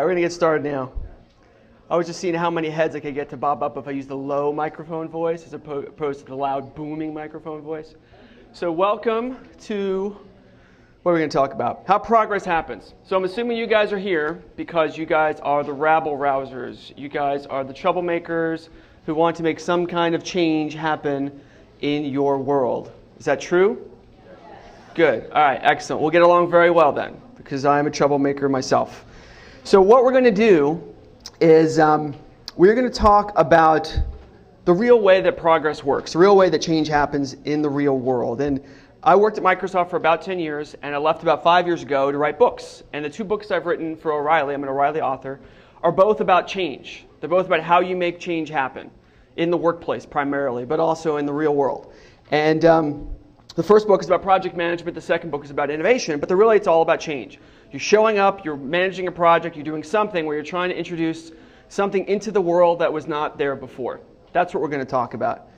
we're going to get started now. I was just seeing how many heads I could get to bob up if I used the low microphone voice as opposed to the loud booming microphone voice. So welcome to what we're going to talk about, how progress happens. So I'm assuming you guys are here because you guys are the rabble-rousers. You guys are the troublemakers who want to make some kind of change happen in your world. Is that true? Yes. Good. All right, excellent. We'll get along very well then because I'm a troublemaker myself. So what we're going to do is we're going to talk about the real way that progress works, the real way that change happens in the real world. And I worked at Microsoft for about 10 years, and I left about 5 years ago to write books. And the two books I've written for O'Reilly, I'm an O'Reilly author, are both about change. They're both about how you make change happen in the workplace primarily, but also in the real world. And the first book is about project management. The second book is about innovation. But really, it's all about change. You're showing up, you're managing a project, you're doing something where you're trying to introduce something into the world that was not there before. That's what we're going to talk about.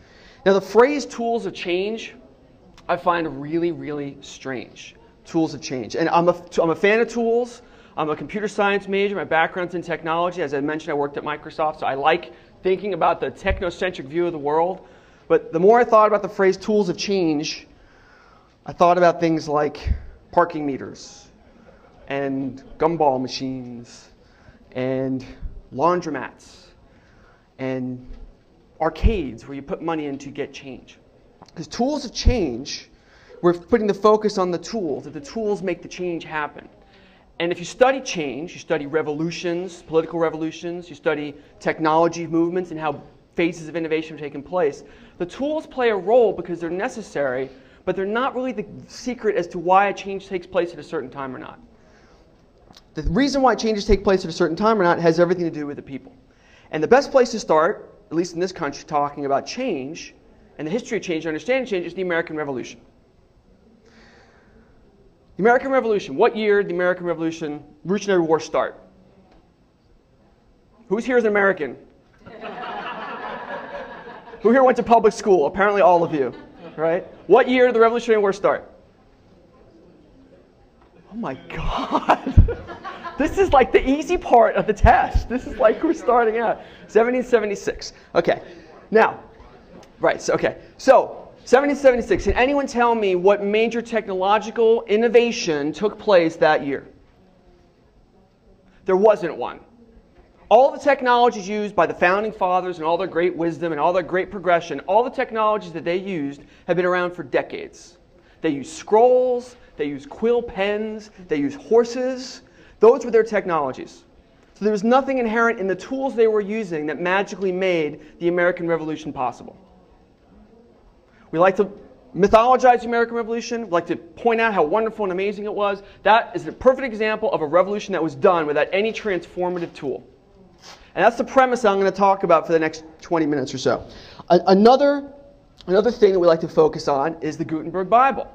Now, the phrase tools of change, I find really, really strange. Tools of change. And I'm a fan of tools. I'm a computer science major. My background's in technology. As I mentioned, I worked at Microsoft, so I like thinking about the technocentric view of the world. But the more I thought about the phrase tools of change, I thought about things like parking meters and gumball machines and laundromats and arcades where you put money in to get change. Because tools of change, we're putting the focus on the tools, that the tools make the change happen. And if you study change, you study revolutions, political revolutions, you study technology movements and how phases of innovation have taken place, the tools play a role because they're necessary, but they're not really the secret as to why a change takes place at a certain time or not. The reason why changes take place at a certain time or not has everything to do with the people. And the best place to start, at least in this country, talking about change and the history of change and understanding change is the American Revolution. The American Revolution. What year did the American Revolutionary War start? Who's here is an American? Who here went to public school? Apparently all of you, right? What year did the Revolutionary War start? Oh my God. This is like the easy part of the test. This is like we're starting out. 1776. Okay. Now, right. So 1776. Can anyone tell me what major technological innovation took place that year? There wasn't one. All the technologies used by the founding fathers and all their great wisdom and all their great progression, all the technologies that they used have been around for decades. They used scrolls, they used quill pens, they used horses. Those were their technologies. So there was nothing inherent in the tools they were using that magically made the American Revolution possible. We like to mythologize the American Revolution. We like to point out how wonderful and amazing it was. That is a perfect example of a revolution that was done without any transformative tool. And that's the premise I'm going to talk about for the next 20 minutes or so. Another thing that we like to focus on is the Gutenberg Bible.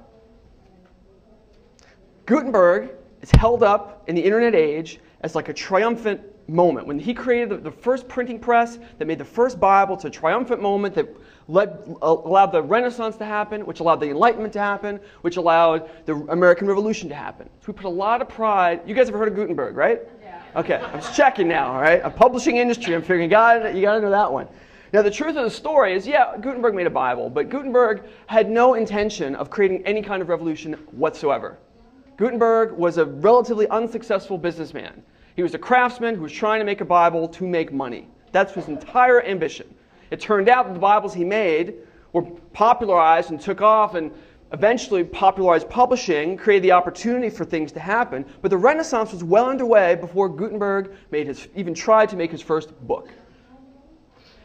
Gutenberg is held up in the internet age as like a triumphant moment. When he created the first printing press that made the first Bible, it's a triumphant moment that allowed the Renaissance to happen, which allowed the Enlightenment to happen, which allowed the American Revolution to happen. So we put a lot of pride. You guys have heard of Gutenberg, right? Yeah. Okay, I'm just checking now, all right? A publishing industry, I'm figuring, you gotta know that one. Now, the truth of the story is, yeah, Gutenberg made a Bible, but Gutenberg had no intention of creating any kind of revolution whatsoever. Gutenberg was a relatively unsuccessful businessman. He was a craftsman who was trying to make a Bible to make money. That's his entire ambition. It turned out that the Bibles he made were popularized and took off and eventually popularized publishing, created the opportunity for things to happen. But the Renaissance was well underway before Gutenberg even tried to make his first book.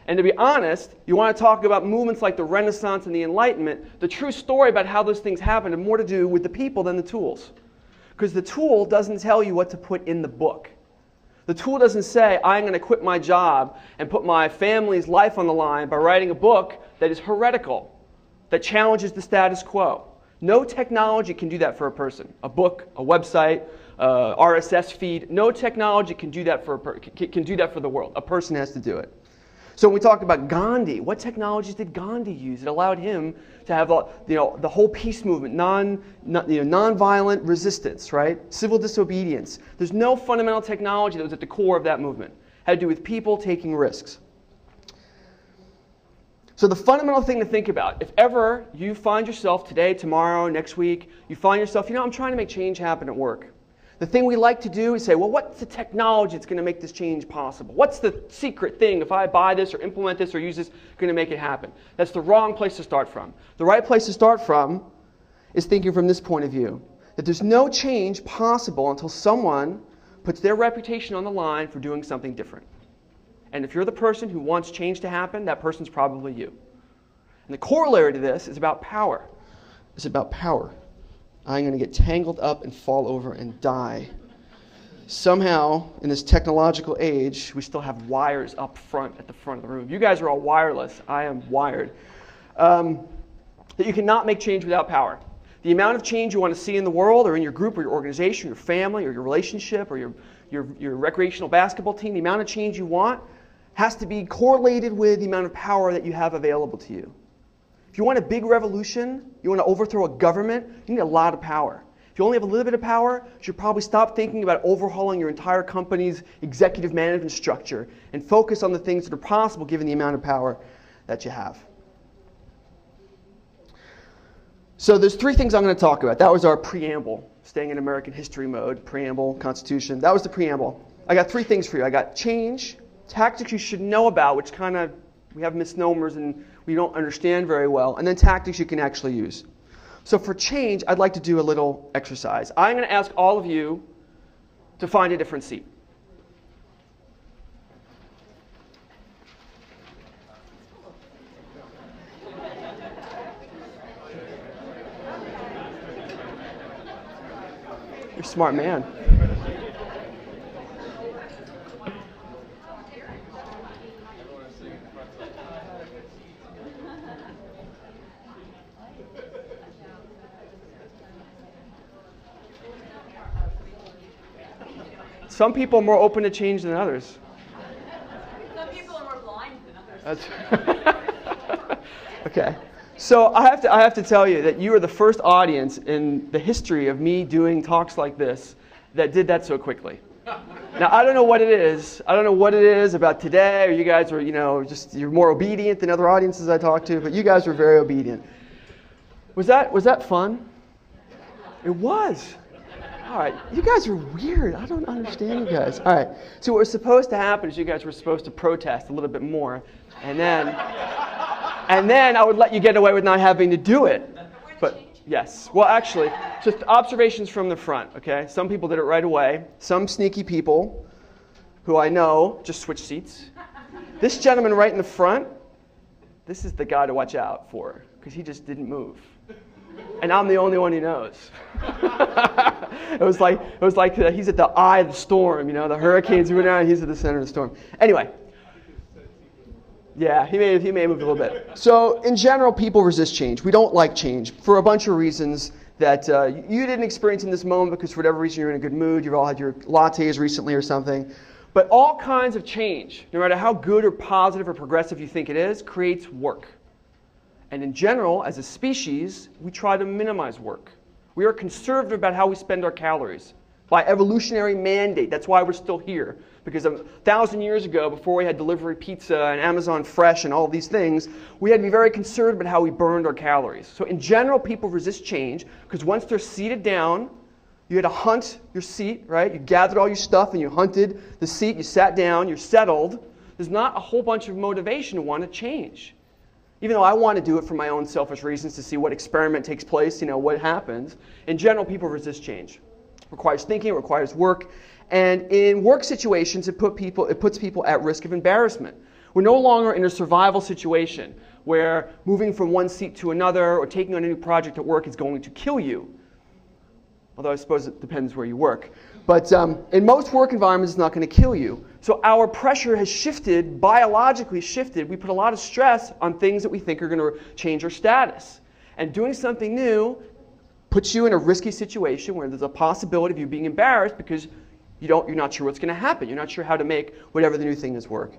And to be honest, you want to talk about movements like the Renaissance and the Enlightenment, the true story about how those things happened had more to do with the people than the tools. Because the tool doesn't tell you what to put in the book. The tool doesn't say, I'm going to quit my job and put my family's life on the line by writing a book that is heretical, that challenges the status quo. No technology can do that for a person. A book, a website, RSS feed, no technology can do that for the world. A person has to do it. So when we talk about Gandhi, what technologies did Gandhi use that allowed him to have the whole peace movement, nonviolent resistance, right? Civil disobedience. There's no fundamental technology that was at the core of that movement. It had to do with people taking risks. So the fundamental thing to think about, if ever you find yourself today, tomorrow, next week, you find yourself, I'm trying to make change happen at work. The thing we like to do is say, well, what's the technology that's going to make this change possible? What's the secret thing, if I buy this or implement this or use this, going to make it happen? That's the wrong place to start from. The right place to start from is thinking from this point of view, that there's no change possible until someone puts their reputation on the line for doing something different. And if you're the person who wants change to happen, that person's probably you. And the corollary to this is about power. It's about power. I'm going to get tangled up and fall over and die. Somehow, in this technological age, we still have wires up front at the front of the room. You guys are all wireless. I am wired. That you cannot make change without power. The amount of change you want to see in the world or in your group or your organization, your family or your relationship or your recreational basketball team, the amount of change you want has to be correlated with the amount of power that you have available to you. If you want a big revolution, you want to overthrow a government, you need a lot of power. If you only have a little bit of power, you should probably stop thinking about overhauling your entire company's executive management structure and focus on the things that are possible given the amount of power that you have. So there's three things I'm going to talk about. That was our preamble, staying in American history mode, preamble, Constitution. That was the preamble. I got three things for you. I got change, tactics you should know about, which kind of, we have misnomers and we don't understand very well, and then tactics you can actually use. So for change, I'd like to do a little exercise. I'm going to ask all of you to find a different seat. You're a smart man. Some people are more open to change than others. Some people are more blind than others. That's okay. So I have to tell you that you are the first audience in the history of me doing talks like this that did that so quickly. Now I don't know what it is. I don't know what it is about today, or you guys are, you're more obedient than other audiences I talk to, but you guys were very obedient. Was that fun? It was. All right, you guys are weird. I don't understand you guys. All right, so what was supposed to happen is you guys were supposed to protest a little bit more, and then I would let you get away with not having to do it. But yes, well, actually, just observations from the front. Okay, some people did it right away. Some sneaky people, who I know, just switched seats. This gentleman right in the front, this is the guy to watch out for because he just didn't move. And I'm the only one who knows. It was like he's at the eye of the storm, the hurricane's moving around, he's at the center of the storm. Anyway, yeah, he may move a little bit. So in general, people resist change. We don't like change for a bunch of reasons that you didn't experience in this moment because for whatever reason you're in a good mood, you've all had your lattes recently or something. But all kinds of change, no matter how good or positive or progressive you think it is, creates work. And in general, as a species, we try to minimize work. We are conservative about how we spend our calories by evolutionary mandate. That's why we're still here. Because 1,000 years ago, before we had delivery pizza and Amazon Fresh and all these things, we had to be very conservative about how we burned our calories. So in general, people resist change because once they're seated down, you had to hunt your seat, right? You gathered all your stuff and you hunted the seat, you sat down, you're settled. There's not a whole bunch of motivation to want to change. Even though I want to do it for my own selfish reasons to see what experiment takes place, what happens. In general, people resist change. It requires thinking, it requires work. And in work situations, it puts people at risk of embarrassment. We're no longer in a survival situation where moving from one seat to another or taking on a new project at work is going to kill you. Although I suppose it depends where you work. But in most work environments, it's not going to kill you. So our pressure has shifted, biologically shifted. We put a lot of stress on things that we think are going to change our status. And doing something new puts you in a risky situation where there's a possibility of you being embarrassed because you're not sure what's going to happen. You're not sure how to make whatever the new thing is work.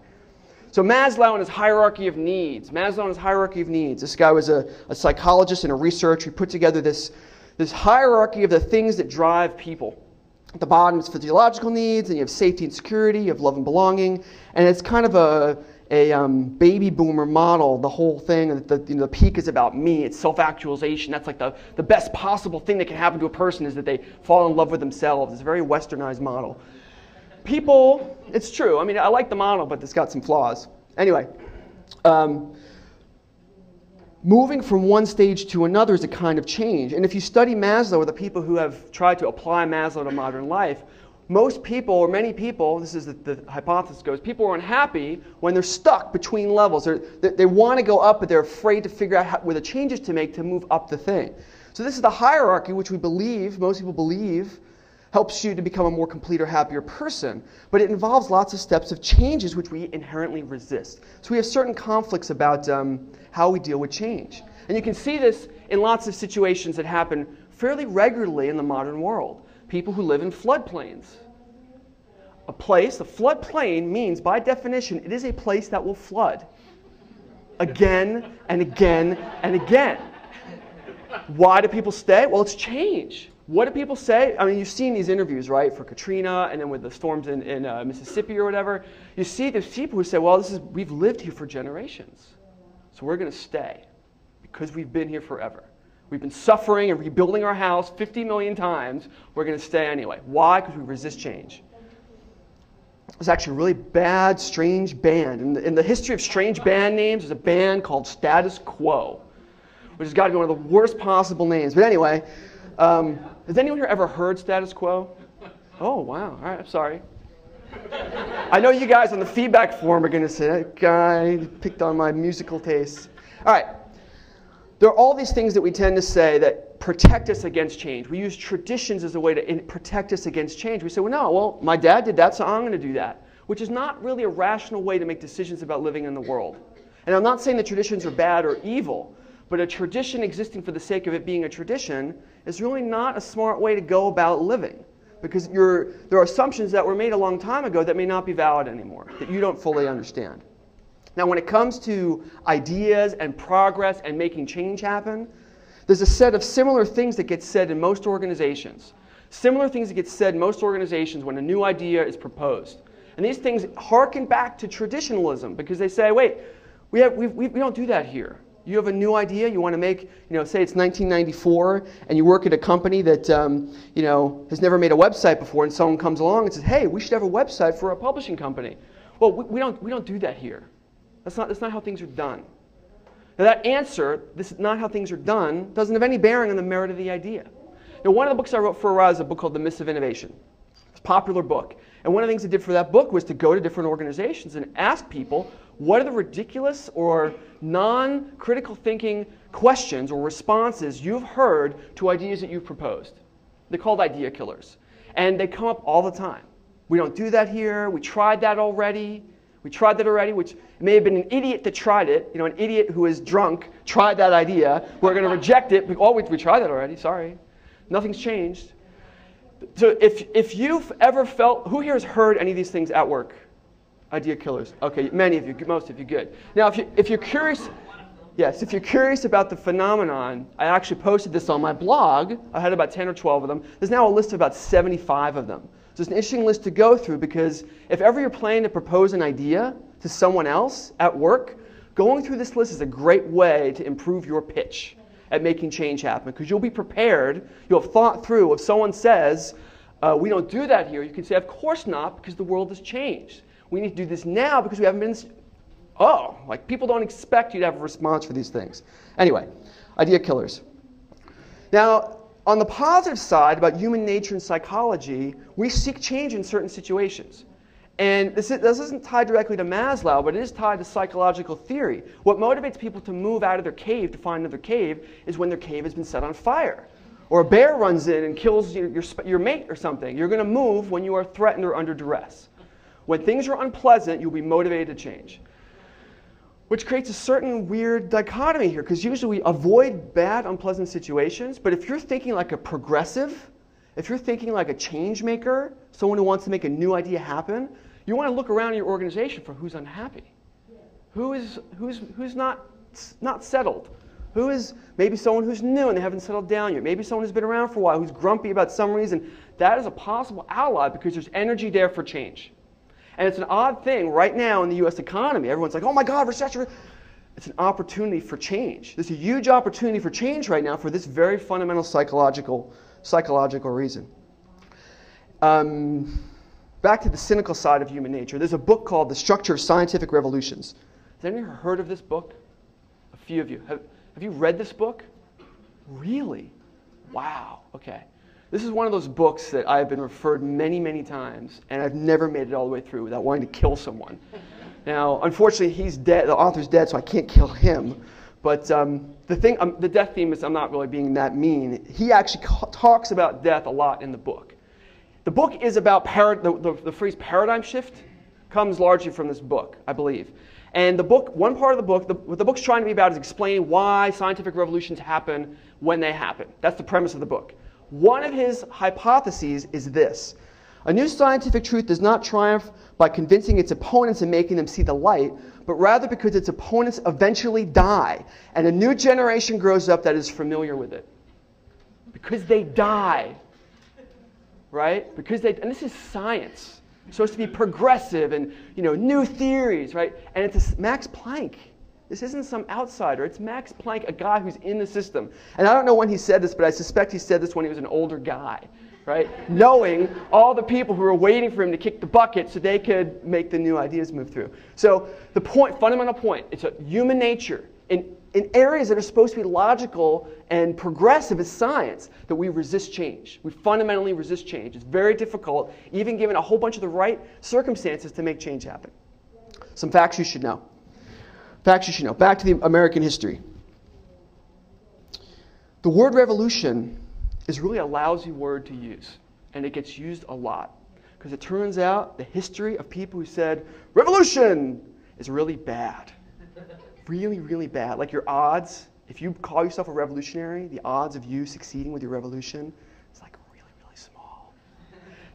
So Maslow and his hierarchy of needs. Maslow and his hierarchy of needs. This guy was a psychologist and a researcher. He put together this hierarchy of the things that drive people. At the bottom is physiological needs, and you have safety and security, you have love and belonging, and it's kind of a baby boomer model, the whole thing. The peak is about me, it's self-actualization. That's like the best possible thing that can happen to a person is that they fall in love with themselves. It's a very westernized model. People, it's true. I mean, I like the model, but it's got some flaws. Anyway, moving from one stage to another is a kind of change. And if you study Maslow, or the people who have tried to apply Maslow to modern life, most people, or many people, this is the hypothesis goes, people are unhappy when they're stuck between levels. They want to go up, but they're afraid to figure out where the changes to make to move up the thing. So this is the hierarchy, which we believe, most people believe, helps you to become a more complete or happier person. But it involves lots of steps of changes which we inherently resist. So we have certain conflicts about how we deal with change. And you can see this in lots of situations that happen fairly regularly in the modern world. People who live in floodplains. A floodplain means, by definition, it is a place that will flood. Again and again and again. Why do people stay? Well, it's change. What do people say? I mean, you've seen these interviews, right, for Katrina and then with the storms in Mississippi or whatever. You see there's people who say, well, we've lived here for generations, so we're going to stay because we've been here forever. We've been suffering and rebuilding our house 50 million times. We're going to stay anyway. Why? Because we resist change. It's actually a really bad, strange band. In the history of strange band names, there's a band called Status Quo, which has got to be one of the worst possible names. But anyway, has anyone here ever heard Status Quo? Oh, wow. All right, I'm sorry. I know you guys on the feedback form are going to say, that guy picked on my musical tastes. All right. There are all these things that we tend to say that protect us against change. We use traditions as a way to protect us against change. We say, well, my dad did that, so I'm going to do that, which is not really a rational way to make decisions about living in the world. And I'm not saying that traditions are bad or evil, but a tradition existing for the sake of it being a tradition is really not a smart way to go about living, because there are assumptions that were made a long time ago that may not be valid anymore, that you don't fully understand. Now, when it comes to ideas and progress and making change happen, there's a set of similar things that get said in most organizations. Similar things that get said in most organizations when a new idea is proposed. And these things harken back to traditionalism, because they say, wait, we don't do that here. You have a new idea, you want to make, say it's 1994, and you work at a company that, has never made a website before, and someone comes along and says, hey, we should have a website for a publishing company. Well, we don't do that here. That's not how things are done. Now that answer, this is not how things are done, doesn't have any bearing on the merit of the idea. Now, one of the books I wrote for a while is a book called The Myths of Innovation. It's a popular book. And one of the things I did for that book was to go to different organizations and ask people, what are the ridiculous or non-critical thinking questions or responses you've heard to ideas that you've proposed? They're called idea killers. And they come up all the time. We don't do that here. We tried that already. Which may have been an idiot that tried it. An idiot who is drunk tried that idea. We're going to reject it. We tried that already. Sorry. Nothing's changed. So if you've ever felt, who here has heard any of these things at work? Idea killers. Okay, many of you, most of you, good. Now, if you're curious, yes, if you're curious about the phenomenon, I actually posted this on my blog. I had about 10 or 12 of them. There's now a list of about 75 of them. So it's an interesting list to go through, because if ever you're planning to propose an idea to someone else at work, going through this list is a great way to improve your pitch at making change happen, because you'll be prepared, you'll have thought through. If someone says, we don't do that here, you can say, of course not, because the world has changed. We need to do this now because we haven't been, people don't expect you to have a response for these things. Anyway, idea killers. Now, on the positive side about human nature and psychology, we seek change in certain situations. And this isn't tied directly to Maslow, but it is tied to psychological theory. What motivates people to move out of their cave to find another cave is when their cave has been set on fire. Or a bear runs in and kills your mate or something. You're going to move when you are threatened or under duress. When things are unpleasant, you'll be motivated to change. Which creates a certain weird dichotomy here, because usually we avoid bad, unpleasant situations. But if you're thinking like a progressive, if you're thinking like a change maker, someone who wants to make a new idea happen, you want to look around your organization for who's unhappy. Who's not settled? Who is maybe someone who's new and they haven't settled down yet? Maybe someone who's been around for a while who's grumpy about some reason. That is a possible ally because there's energy there for change. And it's an odd thing right now in the U.S. economy. Everyone's like, oh my God, recession. It's an opportunity for change. There's a huge opportunity for change right now for this very fundamental psychological reason. Back to the cynical side of human nature. There's a book called The Structure of Scientific Revolutions. Has anyone heard of this book? A few of you. Have you read this book? Really? Wow. Okay. This is one of those books that I've been referred many, many times, and I've never made it all the way through without wanting to kill someone. Now, unfortunately, he's dead. The author's dead, so I can't kill him. But the death theme is, I'm not really being that mean. He actually talks about death a lot in the book. The book is about the phrase paradigm shift comes largely from this book, I believe. And the book, one part of the book, what the book's trying to be about is explaining why scientific revolutions happen when they happen. That's the premise of the book. One of his hypotheses is this. A new scientific truth does not triumph by convincing its opponents and making them see the light, but rather because its opponents eventually die, and a new generation grows up that is familiar with it. Because they die, right? And this is science. It's supposed to be progressive and, new theories, right? And it's Max Planck. This isn't some outsider. It's Max Planck, a guy who's in the system. And I don't know when he said this, but I suspect he said this when he was an older guy, right? Knowing all the people who were waiting for him to kick the bucket so they could make the new ideas move through. So the fundamental point, it's a human nature. In areas that are supposed to be logical and progressive as science, that we resist change. We fundamentally resist change. It's very difficult, even given a whole bunch of the right circumstances, to make change happen. Some facts you should know. Facts you should know. Back to the American history. The word revolution is really a lousy word to use, and it gets used a lot. Because it turns out the history of people who said, revolution, is really bad. Really, really bad. Like your odds, if you call yourself a revolutionary, the odds of you succeeding with your revolution is like really, really small.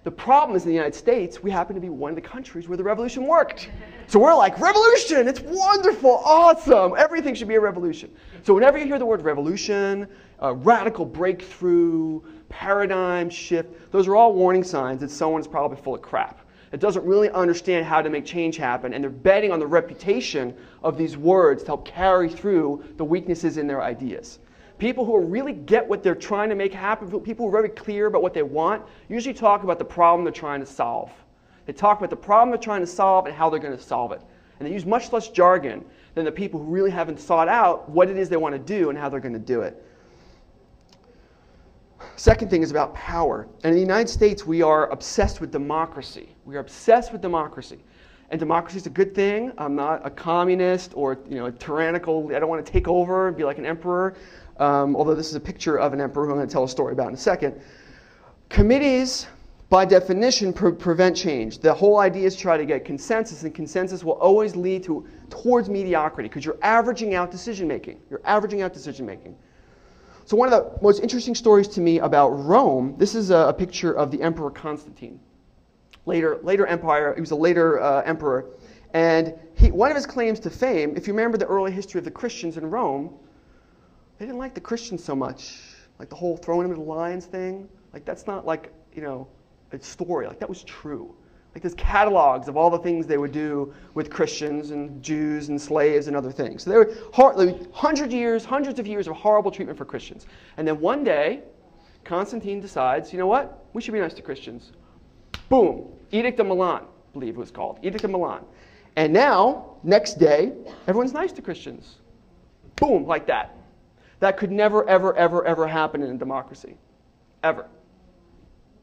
The problem is in the United States, we happen to be one of the countries where the revolution worked. So we're like, revolution, it's wonderful, awesome, everything should be a revolution. So whenever you hear the word revolution, radical breakthrough, paradigm shift, those are all warning signs that someone's probably full of crap. It doesn't really understand how to make change happen, and they're betting on the reputation of these words to help carry through the weaknesses in their ideas. People who really get what they're trying to make happen, people who are very clear about what they want, usually talk about the problem they're trying to solve. They talk about the problem they're trying to solve and how they're going to solve it. And they use much less jargon than the people who really haven't thought out what it is they want to do and how they're going to do it. Second thing is about power. And in the United States, we are obsessed with democracy. We are obsessed with democracy. And democracy is a good thing. I'm not a communist or a tyrannical. I don't want to take over and be like an emperor. Although this is a picture of an emperor who I'm going to tell a story about in a second. Committees, by definition, prevent change. The whole idea is to try to get consensus, and consensus will always lead towards mediocrity because you're averaging out decision making. You're averaging out decision making. So one of the most interesting stories to me about Rome, this is a picture of the Emperor Constantine. Later empire, he was a later emperor. And one of his claims to fame, if you remember the early history of the Christians in Rome, they didn't like the Christians so much. Like the whole throwing them into the lions thing. Like that's not like, a story. Like that was true. Like there's catalogs of all the things they would do with Christians and Jews and slaves and other things. So there were hundreds of years of horrible treatment for Christians. And then one day, Constantine decides, you know what? We should be nice to Christians. Boom. Edict of Milan, I believe it was called. Edict of Milan. And now, next day, everyone's nice to Christians. Boom, like that. That could never, ever, ever, ever happen in a democracy. Ever.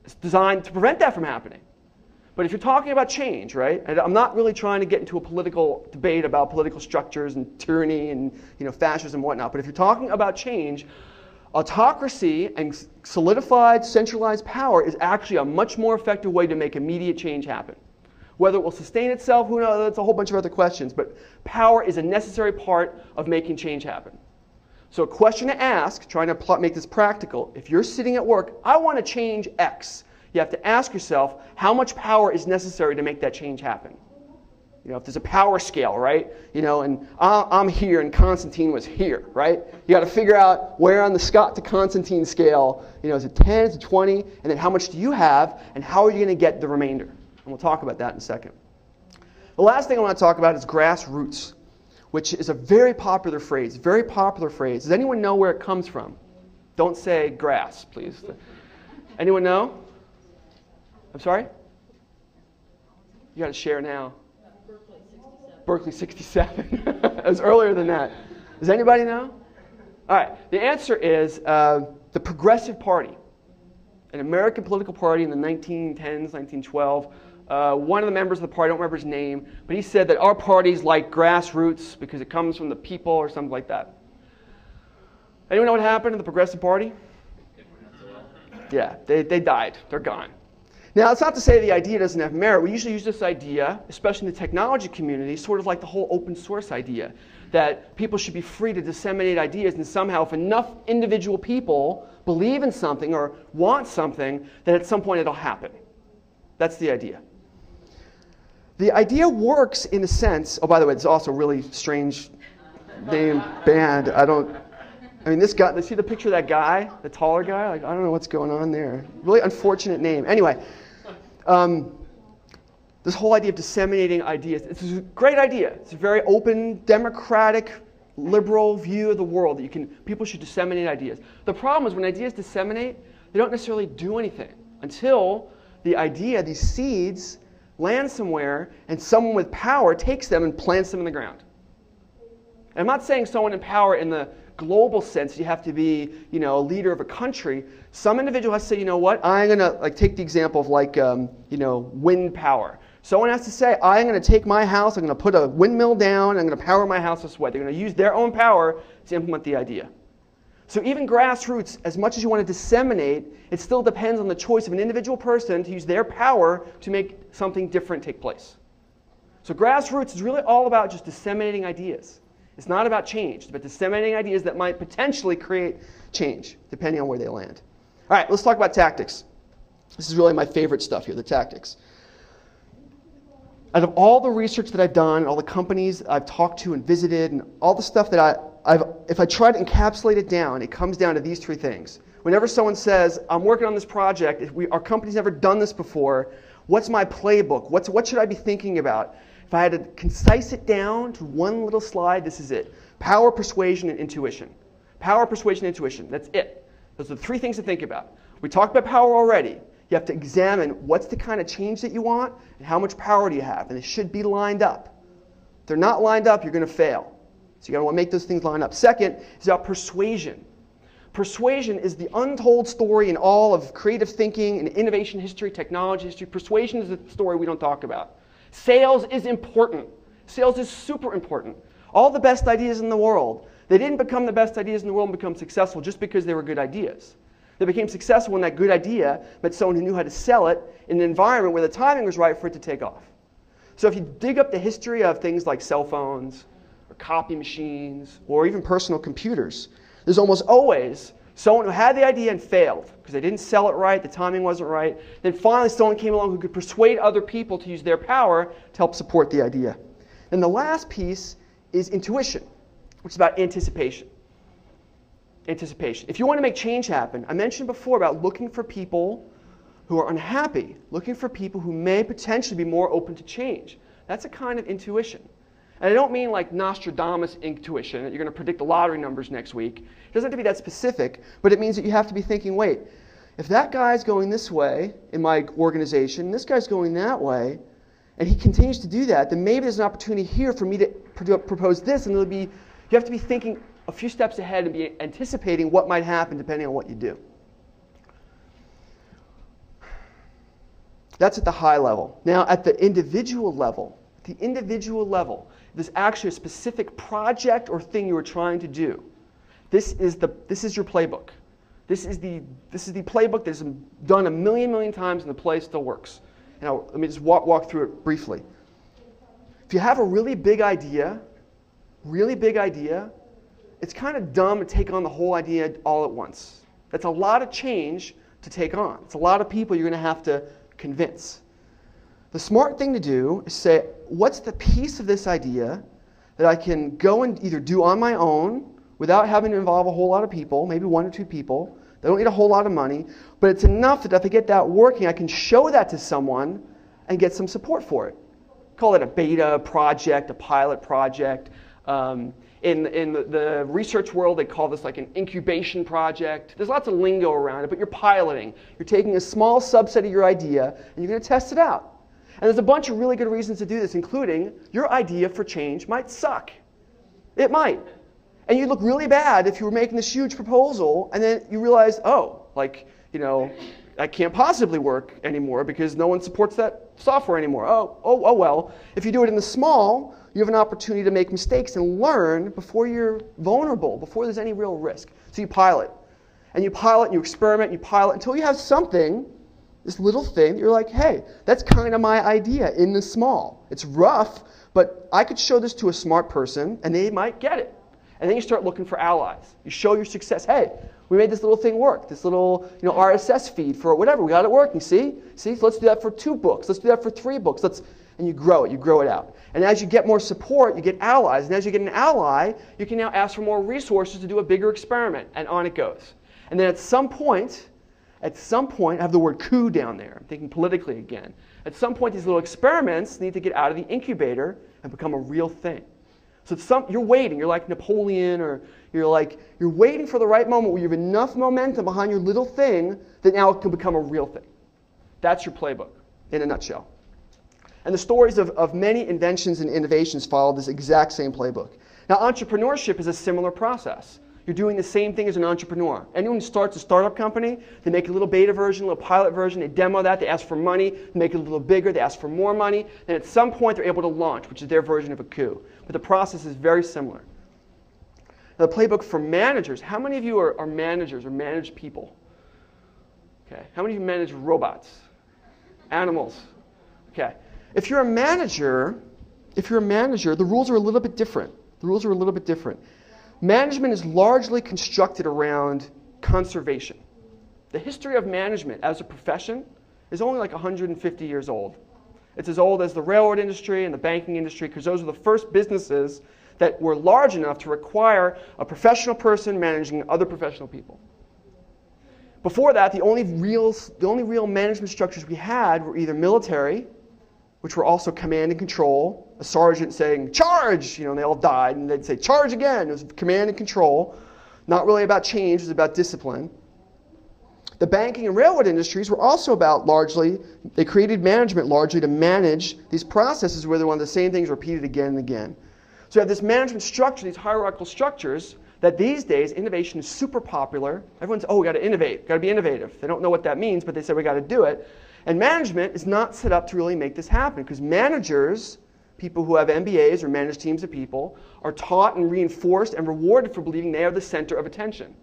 It's designed to prevent that from happening. But if you're talking about change, right, and I'm not really trying to get into a political debate about political structures and tyranny and fascism and whatnot, but if you're talking about change, autocracy and solidified centralized power is actually a much more effective way to make immediate change happen. Whether it will sustain itself, who knows, that's a whole bunch of other questions, but power is a necessary part of making change happen. So a question to ask, trying to make this practical, if you're sitting at work, I want to change X. You have to ask yourself, how much power is necessary to make that change happen? If there's a power scale, right? And I'm here and Constantine was here, right? You got to figure out where on the Scott to Constantine scale, is it 10, is it 20, and then how much do you have, and how are you going to get the remainder? And we'll talk about that in a second. The last thing I want to talk about is grassroots, which is a very popular phrase, Does anyone know where it comes from? Don't say grass, please. Anyone know? I'm sorry? You got to share now. Berkeley 67. It was earlier than that. Does anybody know? All right. The answer is the Progressive Party, an American political party in the 1910s, 1912. One of the members of the party, I don't remember his name, but he said that our party's like grassroots because it comes from the people or something like that. Anyone know what happened to the Progressive Party? Yeah, they died. They're gone. Now, it's not to say the idea doesn't have merit. We usually use this idea, especially in the technology community, sort of like the whole open source idea, that people should be free to disseminate ideas, and somehow if enough individual people believe in something or want something, then at some point it'll happen. That's the idea. The idea works in a sense. Oh, by the way, it's also a really strange name band. This guy, see the picture of that guy, the taller guy? I don't know what's going on there. Really unfortunate name. Anyway, this whole idea of disseminating ideas, it's a great idea. It's a very open, democratic, liberal view of the world that people should disseminate ideas. The problem is when ideas disseminate, they don't necessarily do anything until the idea, these seeds, land somewhere and someone with power takes them and plants them in the ground. And I'm not saying someone in power in the global sense, you have to be, a leader of a country. Some individual has to say, you know what, I'm going to take the example of wind power. Someone has to say, I'm going to take my house, I'm going to put a windmill down, I'm going to power my house this way. They're going to use their own power to implement the idea. So even grassroots, as much as you want to disseminate, it still depends on the choice of an individual person to use their power to make something different take place. So grassroots is really all about just disseminating ideas. It's not about change. It's about disseminating ideas that might potentially create change, depending on where they land. All right, let's talk about tactics. This is really my favorite stuff here, the tactics. Out of all the research that I've done, all the companies I've talked to and visited, and all the stuff that if I try to encapsulate it down, it comes down to these three things. Whenever someone says, I'm working on this project, our company's never done this before, what's my playbook? What should I be thinking about? If I had to concise it down to one little slide, this is it. Power, persuasion, and intuition. Power, persuasion, and intuition. That's it. Those are the three things to think about. We talked about power already. You have to examine what's the kind of change that you want and how much power do you have. And they should be lined up. If they're not lined up, you're going to fail. So you've got to want to make those things line up. Second is about persuasion. Persuasion is the untold story in all of creative thinking and innovation history, technology history. Persuasion is the story we don't talk about. Sales is important. Sales is super important. All the best ideas in the world, they didn't become the best ideas in the world and become successful just because they were good ideas. They became successful when that good idea met someone who knew how to sell it in an environment where the timing was right for it to take off. So if you dig up the history of things like cell phones or copy machines or even personal computers, there's almost always someone who had the idea and failed because they didn't sell it right, the timing wasn't right. Then finally someone came along who could persuade other people to use their power to help support the idea. And the last piece is intuition, which is about anticipation. Anticipation. If you want to make change happen, I mentioned before about looking for people who are unhappy, looking for people who may potentially be more open to change. That's a kind of intuition. And I don't mean like Nostradamus intuition, that you're going to predict the lottery numbers next week. It doesn't have to be that specific, but it means that you have to be thinking, wait, if that guy's going this way in my organization, and this guy's going that way, and he continues to do that, then maybe there's an opportunity here for me to propose this, and you have to be thinking a few steps ahead and be anticipating what might happen depending on what you do. That's at the high level. Now, at the individual level, there's actually a specific project or thing you are trying to do. This is your playbook. This is the playbook that's done a million times and the play still works. Now, let me just walk through it briefly. If you have a really big idea, it's kind of dumb to take on the whole idea all at once. That's a lot of change to take on. It's a lot of people you're going to have to convince. The smart thing to do is say, what's the piece of this idea that I can go and either do on my own without having to involve a whole lot of people, maybe 1 or 2 people. They don't need a whole lot of money, but it's enough that if I get that working, I can show that to someone and get some support for it. Call it a beta project, a pilot project. In the research world, they call this like an incubation project. There's lots of lingo around it, but you're piloting. You're taking a small subset of your idea, and you're going to test it out. And there's a bunch of really good reasons to do this, including your idea for change might suck. It might. And you'd look really bad if you were making this huge proposal, and then you realize, oh, like, you know, that can't possibly work anymore because no one supports that software anymore. Oh well. If you do it in the small, you have an opportunity to make mistakes and learn before you're vulnerable, before there's any real risk. So you pilot. And you pilot, and you experiment, and you pilot until you have something, this little thing, that you're like, hey, that's kind of my idea in the small. It's rough, but I could show this to a smart person, and they might get it. And then you start looking for allies. You show your success. Hey, we made this little thing work, this little RSS feed for whatever. We got it working, see? So let's do that for 2 books. Let's do that for 3 books. And you grow it out. And as you get more support, you get allies. And as you get an ally, you can now ask for more resources to do a bigger experiment. And on it goes. And then at some point, I have the word coup down there. I'm thinking politically again. At some point, these little experiments need to get out of the incubator and become a real thing. So you're waiting. You're like Napoleon, or you're waiting for the right moment where you have enough momentum behind your little thing that now it can become a real thing. That's your playbook in a nutshell. And the stories of many inventions and innovations follow this exact same playbook. Now, entrepreneurship is a similar process. You're doing the same thing as an entrepreneur. Anyone who starts a startup company, they make a little beta version, a little pilot version, they demo that, they ask for money, they make it a little bigger, they ask for more money, then at some point they're able to launch, which is their version of a coup. But the process is very similar. Now, the playbook for managers, how many of you are managers or manage people? Okay. How many of you manage robots? Animals? Okay. If you're a manager, the rules are a little bit different. Management is largely constructed around conservation. The history of management as a profession is only like 150 years old. It's as old as the railroad industry and the banking industry, because those are the first businesses that were large enough to require a professional person managing other professional people. Before that, the only real management structures we had were either military, which were also command and control, a sergeant saying, charge, and they all died, and they'd say, charge again. It was command and control, not really about change, it was about discipline. The banking and railroad industries were also about they created management largely to manage these processes where they wanted the same things repeated again and again. So you have this management structure, these hierarchical structures, that these days innovation is super popular. Everyone's, we got to innovate, got to be innovative. They don't know what that means, but they say we got to do it. And management is not set up to really make this happen, because managers, people who have MBAs or manage teams of people, are taught and reinforced and rewarded for believing they are the center of attention.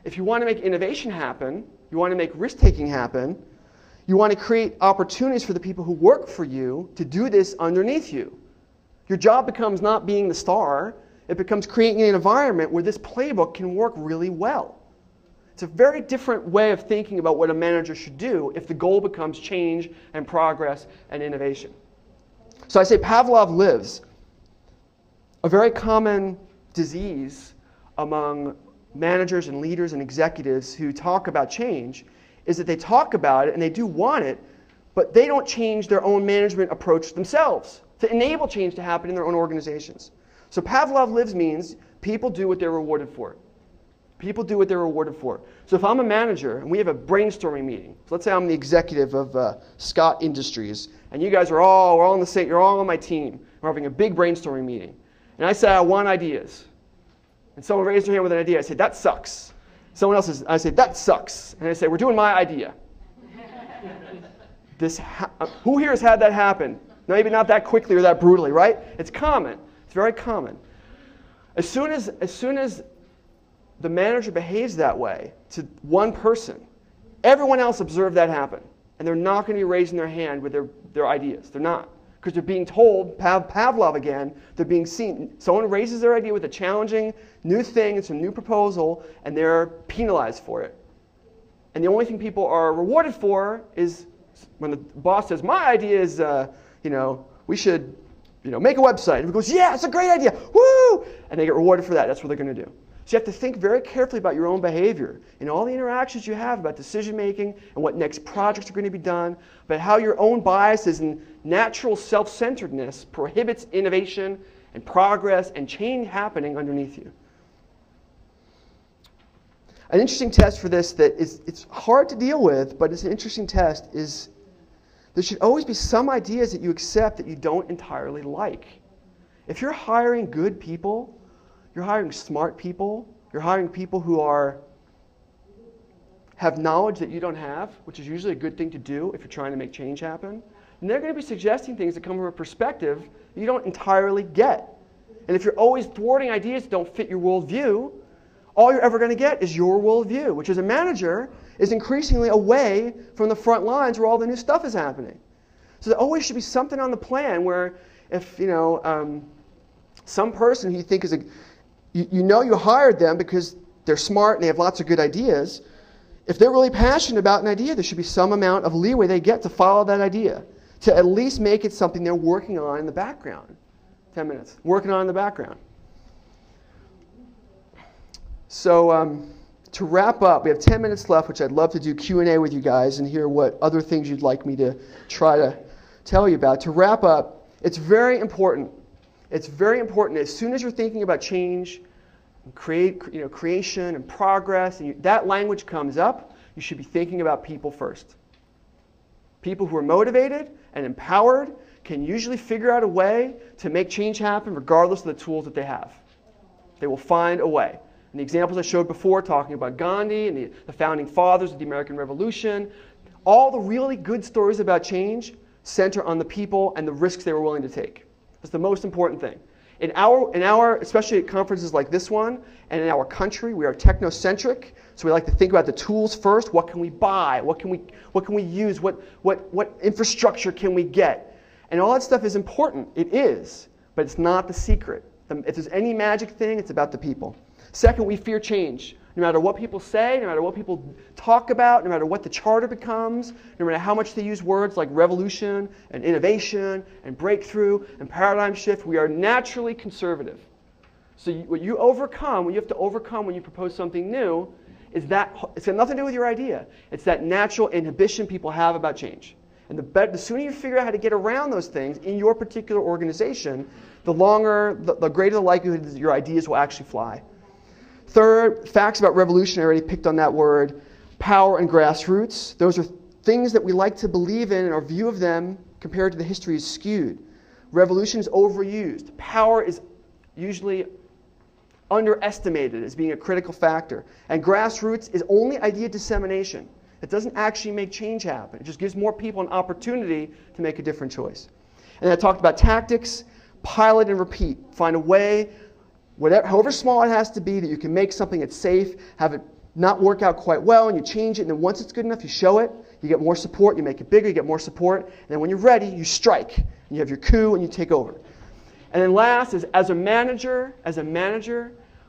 If you want to make innovation happen, you want to make risk-taking happen, you want to create opportunities for the people who work for you to do this underneath you. Your job becomes not being the star, it becomes creating an environment where this playbook can work really well. It's a very different way of thinking about what a manager should do if the goal becomes change and progress and innovation. So I say Pavlov lives. A very common disease among managers and leaders and executives who talk about change is that they talk about it and they do want it, but they don't change their own management approach themselves to enable change to happen in their own organizations. So Pavlov lives means people do what they're rewarded for. People do what they're rewarded for. So if I'm a manager and we have a brainstorming meeting, so let's say I'm the executive of Scott Industries, and you guys we're all in the same, you're all on my team. We're having a big brainstorming meeting. And I say, I want ideas. And someone raised their hand with an idea. I say, that sucks. Someone else I say, that sucks. And I say, we're doing my idea. Who here has had that happen? Maybe not that quickly or that brutally, right? It's common. It's very common. As soon as the manager behaves that way to one person, everyone else observed that happen. And they're not going to be raising their hand with their ideas. They're not. Because they're being told, Pavlov again, they're being seen. Someone raises their idea with a challenging new thing, it's a new proposal, and they're penalized for it. And the only thing people are rewarded for is when the boss says, my idea is, we should, make a website. Everyone goes, yeah, it's a great idea. Woo! And they get rewarded for that. That's what they're going to do. So you have to think very carefully about your own behavior and all the interactions you have about decision making and what next projects are going to be done, but how your own biases and natural self-centeredness prohibits innovation and progress and change happening underneath you. An interesting test for this it's hard to deal with, but it's an interesting test, is there should always be some ideas that you accept that you don't entirely like. If you're hiring good people, you're hiring smart people, you're hiring people who have knowledge that you don't have, which is usually a good thing to do if you're trying to make change happen, and they're going to be suggesting things that come from a perspective you don't entirely get. And if you're always thwarting ideas that don't fit your worldview, all you're ever going to get is your worldview, which as a manager is increasingly away from the front lines where all the new stuff is happening. So there always should be something on the plan where if, some person who you think is you hired them because they're smart and they have lots of good ideas. If they're really passionate about an idea, there should be some amount of leeway they get to follow that idea, to at least make it something they're working on in the background. 10 minutes. Working on in the background. So to wrap up, we have 10 minutes left, which I'd love to do Q&A with you guys and hear what other things you'd like me to try to tell you about. To wrap up, it's very important. It's very important as soon as you're thinking about change, creation and progress, and that language comes up, you should be thinking about people first. People who are motivated and empowered can usually figure out a way to make change happen regardless of the tools that they have. They will find a way. And the examples I showed before, talking about Gandhi and the founding fathers of the American Revolution, all the really good stories about change center on the people and the risks they were willing to take. That's the most important thing. In our, especially at conferences like this one, and in our country, we are technocentric. So we like to think about the tools first. What can we buy? What can we use? What infrastructure can we get? And all that stuff is important. It is, but it's not the secret. If there's any magic thing, it's about the people. Second, we fear change. No matter what people say, no matter what people talk about, no matter what the charter becomes, no matter how much they use words like revolution and innovation and breakthrough and paradigm shift, we are naturally conservative. So what you have to overcome when you propose something new, is that it's got nothing to do with your idea. It's that natural inhibition people have about change. And the sooner you figure out how to get around those things in your particular organization, the greater the likelihood that your ideas will actually fly. Third, facts about revolution. I already picked on that word. Power and grassroots. Those are things that we like to believe in, and our view of them compared to the history is skewed. Revolution is overused. Power is usually underestimated as being a critical factor. And grassroots is only idea dissemination. It doesn't actually make change happen. It just gives more people an opportunity to make a different choice. And I talked about tactics, pilot and repeat. Find a way, however small it has to be, that you can make something that's safe, have it not work out quite well, and you change it, and then once it's good enough, you show it, you get more support, you make it bigger, you get more support, and then when you're ready, you strike, and you have your coup, and you take over. And then last is, as a manager,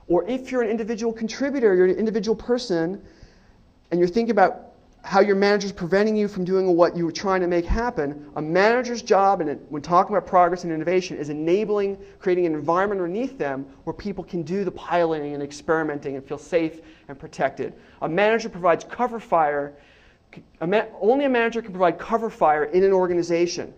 or if you're an individual contributor, you're an individual person, and you're thinking about how your manager's preventing you from doing what you were trying to make happen, a manager's job, and when talking about progress and innovation, is creating an environment underneath them where people can do the piloting and experimenting and feel safe and protected. A manager provides cover fire. Only a manager can provide cover fire in an organization.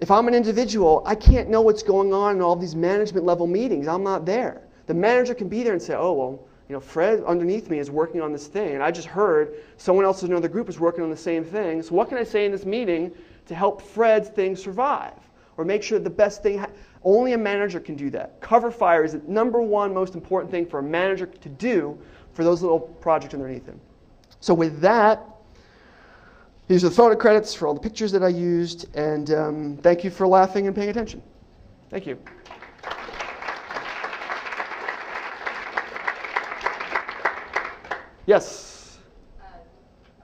If I'm an individual, I can't know what's going on in all these management level meetings. I'm not there. The manager can be there and say, oh, well, Fred underneath me is working on this thing, and I just heard someone else in another group is working on the same thing. So what can I say in this meeting to help Fred's thing survive? Or make sure the best thing, only a manager can do that. Cover fire is the number one most important thing for a manager to do for those little projects underneath him. So with that, these are the photo credits for all the pictures that I used, and thank you for laughing and paying attention. Thank you. Yes? I'm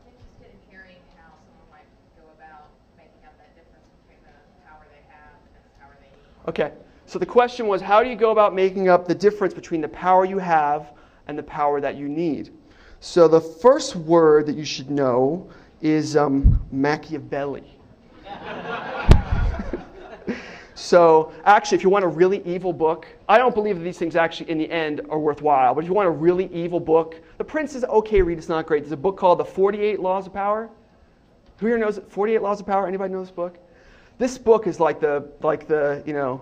interested in hearing how someone might go about making up that difference between the power they have and the power they need. Okay. So the question was, how do you go about making up the difference between the power you have and the power that you need? So the first word that you should know is Machiavelli. So actually, if you want a really evil book, I don't believe that these things actually in the end are worthwhile, but if you want a really evil book, The Prince is okay read, it's not great. There's a book called The 48 Laws of Power. Who here knows 48 Laws of Power? Anybody know this book? This book is like the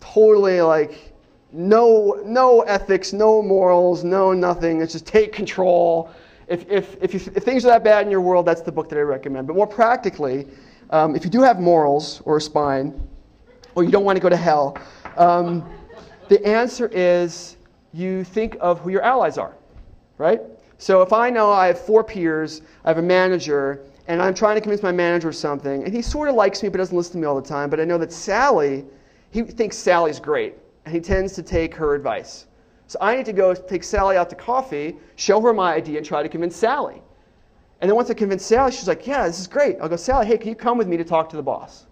totally like no ethics, no morals, no nothing. It's just take control. If things are that bad in your world, that's the book that I recommend. But more practically, if you do have morals or a spine, or you don't want to go to hell, the answer is you think of who your allies are, right? So if I know I have 4 peers, I have a manager, and I'm trying to convince my manager of something, and he sort of likes me but doesn't listen to me all the time, but I know that Sally, he thinks Sally's great, and he tends to take her advice. So I need to go take Sally out to coffee, show her my idea, and try to convince Sally. And then once I convince Sally, she's like, yeah, this is great. I'll go, Sally, hey, can you come with me to talk to the boss?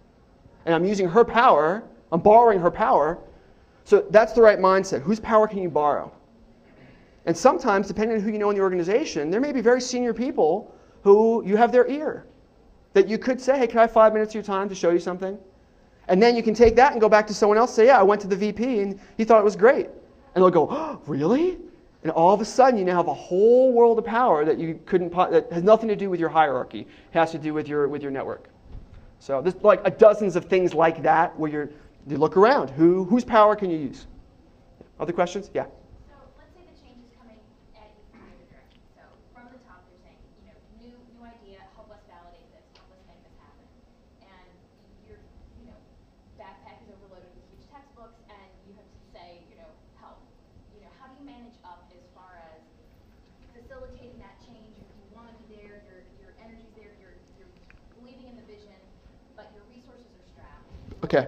And I'm using her power, I'm borrowing her power. So that's the right mindset. Whose power can you borrow? And sometimes, depending on who you know in the organization, there may be very senior people who you have their ear. That you could say, hey, can I have 5 minutes of your time to show you something? And then you can take that and go back to someone else and say, yeah, I went to the VP and he thought it was great. And they'll go, oh, really? And all of a sudden, you now have a whole world of power that you couldn't, that has nothing to do with your hierarchy. It has to do with your network. So there's like dozens of things like that where you look around. Whose power can you use? Other questions? Yeah. So let's say the change is coming at you from either direction. So from the top, you're saying, new idea, help us validate this, help us make this happen. And your, backpack is overloaded with huge textbooks, and you have to say, help. How do you manage up as far as facilitating that change? If you want to be there, your energy's there, you're believing in the vision, but your resources are strapped. Okay.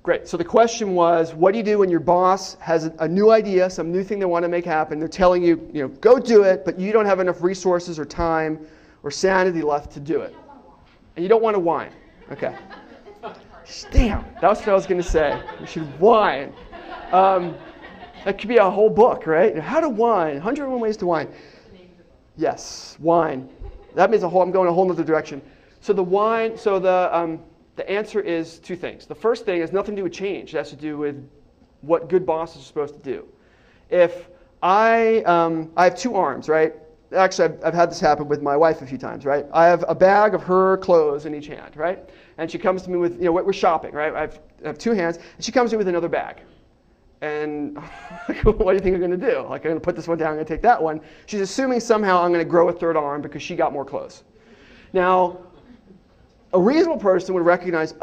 Great. So the question was, what do you do when your boss has a new idea, some new thing they want to make happen? They're telling you, go do it, but you don't have enough resources or time or sanity left to do it. And you don't want to whine. Okay. Damn, that's what I was going to say. You should whine. That could be a whole book, right? How to whine. 101 ways to whine. Yes, whine. That means I'm going a whole other direction. So the answer is 2 things. The first thing has nothing to do with change. It has to do with what good bosses are supposed to do. If I have 2 arms, right? Actually, I've had this happen with my wife a few times, right? I have a bag of her clothes in each hand, right? And she comes to me with, we're shopping, right? I have 2 hands, and she comes to me with another bag. And what do you think I'm going to do? Like, I'm going to put this one down, I'm going to take that one. She's assuming somehow I'm going to grow a 3rd arm because she got more clothes. Now, a reasonable person would recognize,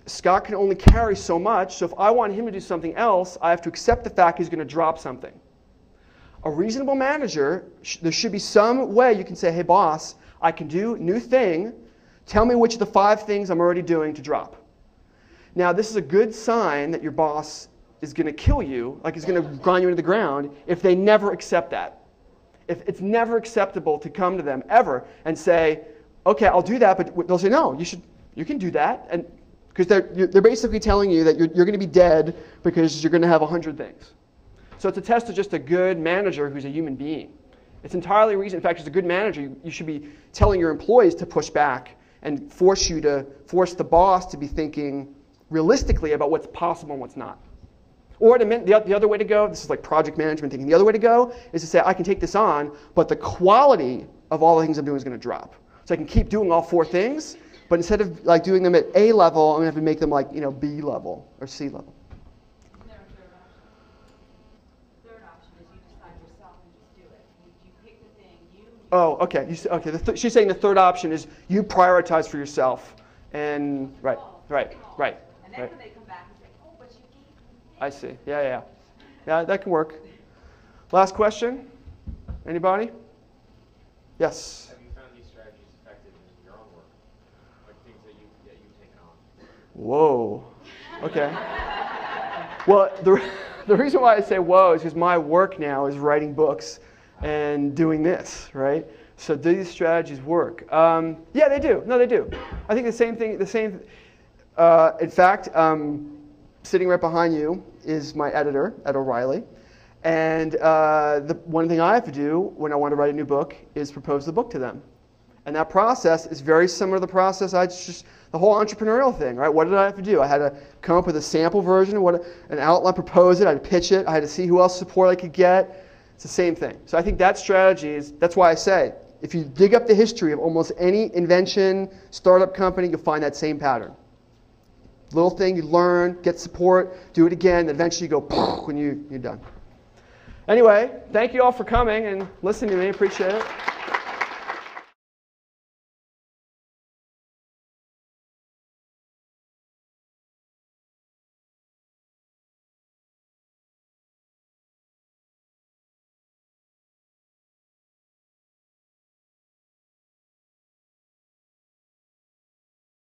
Scott can only carry so much, so if I want him to do something else, I have to accept the fact he's going to drop something. A reasonable manager, there should be some way you can say, hey, boss, I can do a new thing. Tell me which of the 5 things I'm already doing to drop. Now, this is a good sign that your boss is going to kill you, like he's going to grind you into the ground, if they never accept that. If it's never acceptable to come to them ever and say, okay, I'll do that, but they'll say, no, you can do that, and because they're basically telling you that you're going to be dead because you're going to have 100 things. So it's a test of just a good manager who's a human being. It's entirely reason. In fact, as a good manager, you should be telling your employees to push back and force the boss to be thinking realistically about what's possible and what's not. Or the other way to go, this is like project management thinking. The other way to go is to say, I can take this on, but the quality of all the things I'm doing is going to drop. So I can keep doing all 4 things, but instead of like doing them at A level, I'm going to have to make them like B level or C level. Isn't there a third option is you decide yourself and just do it. You pick the thing. Oh, okay. She's saying the third option is you prioritize for yourself, and right. And then when they come back and say, oh, but you gave me. I see. Yeah, that can work. Last question. Anybody? Yes. Whoa. Okay. Well, the reason why I say whoa is because my work now is writing books and doing this, right? So do these strategies work? Yeah, they do. No, they do. I think the same thing. In fact, sitting right behind you is my editor at O'Reilly. And the one thing I have to do when I want to write a new book is propose the book to them. And that process is very similar to the process the whole entrepreneurial thing, right? What did I have to do? I had to come up with a sample version, an outline, propose it, I had to pitch it, I had to see who else support I could get. It's the same thing. So I think that strategy that's why I say, if you dig up the history of almost any invention, startup company, you'll find that same pattern. Little thing, you learn, get support, do it again, then eventually you go when you're done. Anyway, thank you all for coming and listening to me. Appreciate it.